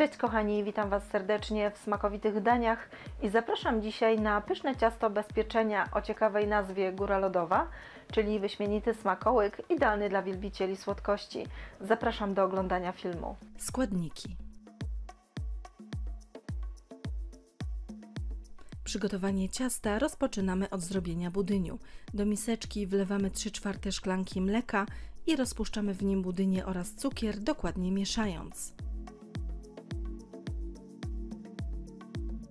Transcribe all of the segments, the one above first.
Cześć kochani, witam Was serdecznie w smakowitych daniach i zapraszam dzisiaj na pyszne ciasto bez pieczenia o ciekawej nazwie góra lodowa, czyli wyśmienity smakołyk idealny dla wielbicieli słodkości. Zapraszam do oglądania filmu. Składniki. Przygotowanie ciasta rozpoczynamy od zrobienia budyniu. Do miseczki wlewamy 3/4 szklanki mleka i rozpuszczamy w nim budynię oraz cukier, dokładnie mieszając.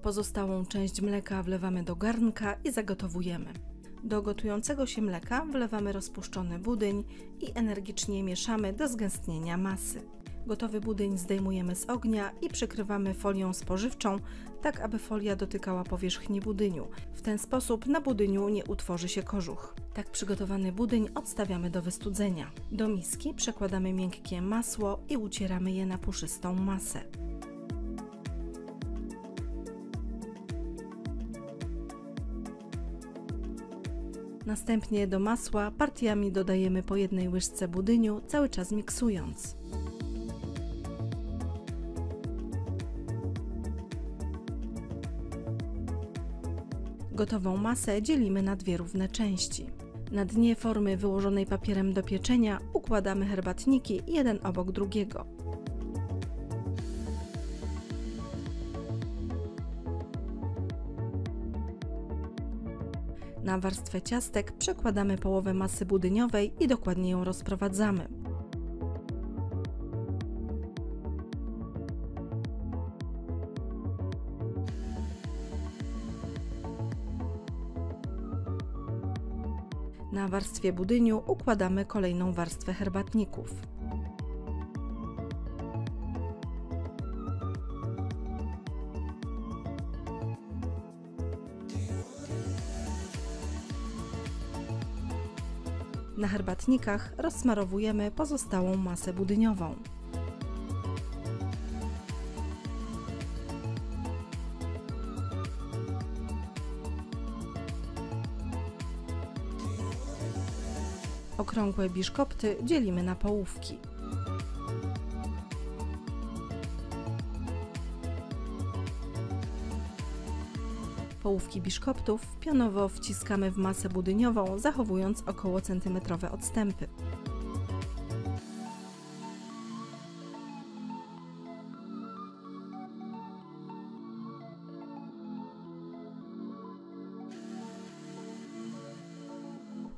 Pozostałą część mleka wlewamy do garnka i zagotowujemy. Do gotującego się mleka wlewamy rozpuszczony budyń i energicznie mieszamy do zgęstnienia masy. Gotowy budyń zdejmujemy z ognia i przykrywamy folią spożywczą, tak aby folia dotykała powierzchni budyniu. W ten sposób na budyniu nie utworzy się kożuch. Tak przygotowany budyń odstawiamy do wystudzenia. Do miski przekładamy miękkie masło i ucieramy je na puszystą masę. Następnie do masła partiami dodajemy po jednej łyżce budyniu, cały czas miksując. Gotową masę dzielimy na dwie równe części. Na dnie formy wyłożonej papierem do pieczenia układamy herbatniki jeden obok drugiego. Na warstwę ciastek przekładamy połowę masy budyniowej i dokładnie ją rozprowadzamy. Na warstwie budyniu układamy kolejną warstwę herbatników. Na herbatnikach rozsmarowujemy pozostałą masę budyniową. Okrągłe biszkopty dzielimy na połówki. Połówki biszkoptów pionowo wciskamy w masę budyniową, zachowując około centymetrowe odstępy.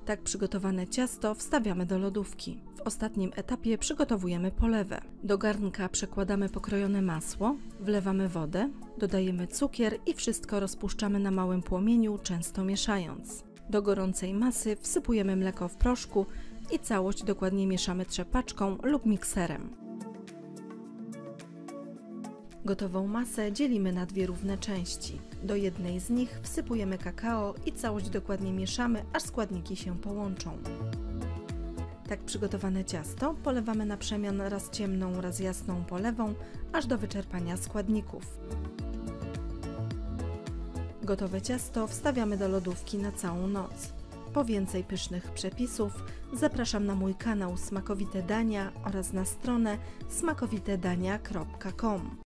Tak przygotowane ciasto wstawiamy do lodówki. W ostatnim etapie przygotowujemy polewę. Do garnka przekładamy pokrojone masło, wlewamy wodę, dodajemy cukier i wszystko rozpuszczamy na małym płomieniu, często mieszając. Do gorącej masy wsypujemy mleko w proszku i całość dokładnie mieszamy trzepaczką lub mikserem. Gotową masę dzielimy na dwie równe części. Do jednej z nich wsypujemy kakao i całość dokładnie mieszamy, aż składniki się połączą. Tak przygotowane ciasto polewamy na przemian raz ciemną, raz jasną polewą, aż do wyczerpania składników. Gotowe ciasto wstawiamy do lodówki na całą noc. Po więcej pysznych przepisów zapraszam na mój kanał Smakowite Dania oraz na stronę smakowitedania.com.